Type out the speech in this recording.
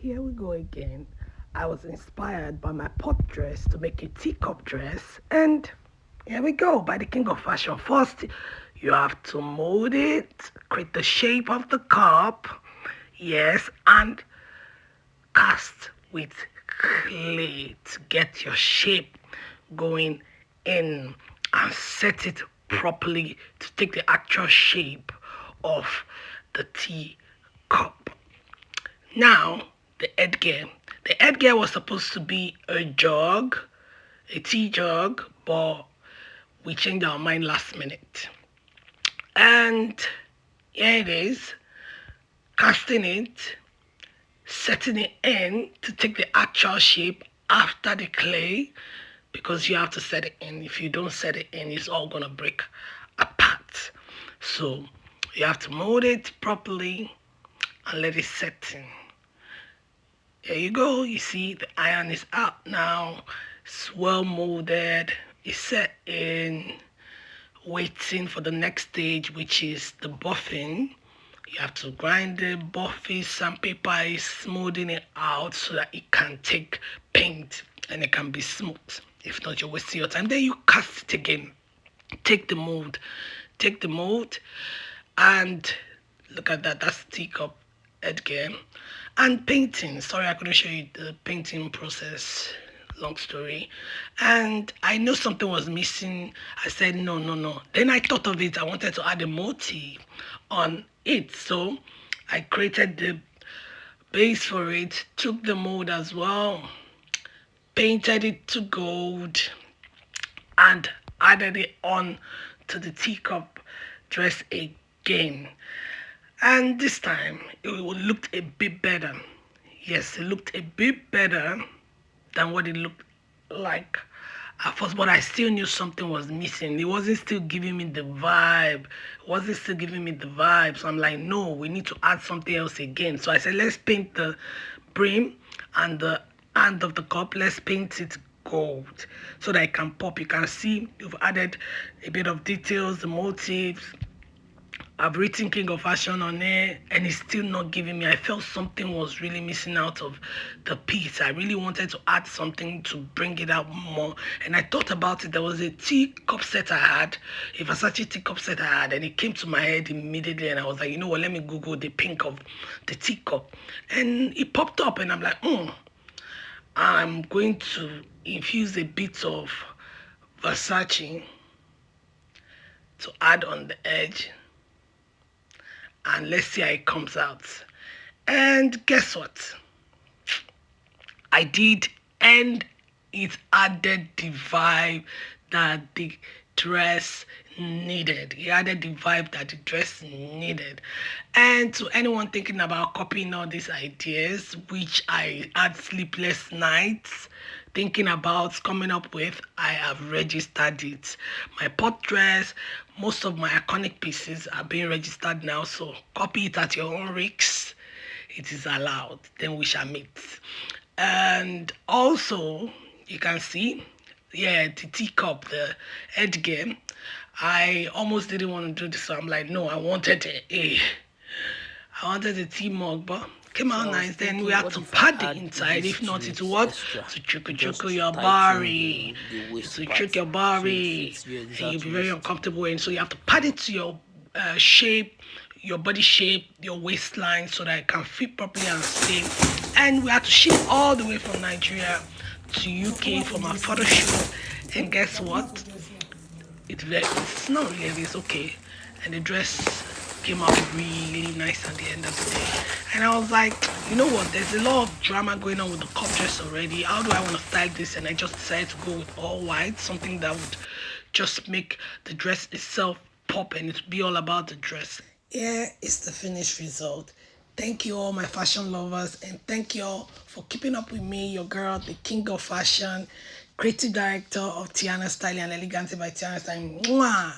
here we go again. I was inspired by my pot dress to make a teacup dress, and here we go, by the king of fashion. First, you have to mold it, create the shape of the cup, yes, and cast with clay to get your shape going in and set it properly to take the actual shape of the tea cup. Now, the headgear. The headgear was supposed to be a jug, a tea jug, but we changed our mind last minute. And here it is, casting it, setting it in to take the actual shape after the clay, because you have to set it in. If you don't set it in, it's all gonna break apart. So you have to mold it properly and let it set in. There you go. You see the iron is out now. It's well molded. It's set in, waiting for the next stage, which is the buffing. You have to grind the buff it, sandpaper is smoothing it out so that it can take paint and it can be smooth. If not, you're wasting your time. Then you cast it again. Take the mold, and look at that. That's the teacup headgear. And painting. Sorry, I couldn't show you the painting process. Long story. And I know something was missing. I said, no. Then I thought of it. I wanted to add a motif on it. So I created the base for it, took the mold as well, painted it to gold, and added it on to the teacup dress again. And this time, it looked a bit better. Yes, it looked a bit better than what it looked like at first, but I still knew something was missing. It wasn't still giving me the vibe. So I'm like, no, we need to add something else again. So I said, let's paint the brim and the hand of the cup. Let's paint it gold so that it can pop. You can see you've added a bit of details, the motifs. I've written King of Fashion on it, and it's still not giving me. I felt something was really missing out of the piece. I really wanted to add something to bring it out more. And I thought about it. There was a teacup set I had, a Versace teacup set I had, and it came to my head immediately. And I was like, you know what, let me Google the pink of the teacup. And it popped up, and I'm like, I'm going to infuse a bit of Versace to add on the edge. And let's see how it comes out. And guess what? I did, and it added the vibe that the dress needed. It added the vibe that the dress needed. And to anyone thinking about copying all these ideas, which I had sleepless nights thinking about coming up with, I have registered it. My pot dress, most of my iconic pieces are being registered now, so copy it at your own risks. It is allowed. Then we shall meet. And also, you can see, the teacup, the headgear. I almost didn't want to do this, so I'm like, no, I wanted a tea mug, but came out nice. Then we have to pad the inside. If not, it's what? To chuku your body. To trick your body. And you'll be very uncomfortable. And so you have to pad it to your shape, your body shape, your waistline, so that it can fit properly and stay. And we had to ship all the way from Nigeria to UK for my photo shoot. And guess what? It's not really heavy, it's okay. And the dress came out really nice at the end of the day. And I was like, you know what, there's a lot of drama going on with the cup dress already. How do I want to style this? And I just decided to go with all white, something that would just make the dress itself pop, and it be all about the dress. Here is the finished result. Thank you all my fashion lovers, and thank you all for keeping up with me, your girl, the king of fashion, creative director of Tiannah'S Style and Elegance by Tiannah'S. Mwah!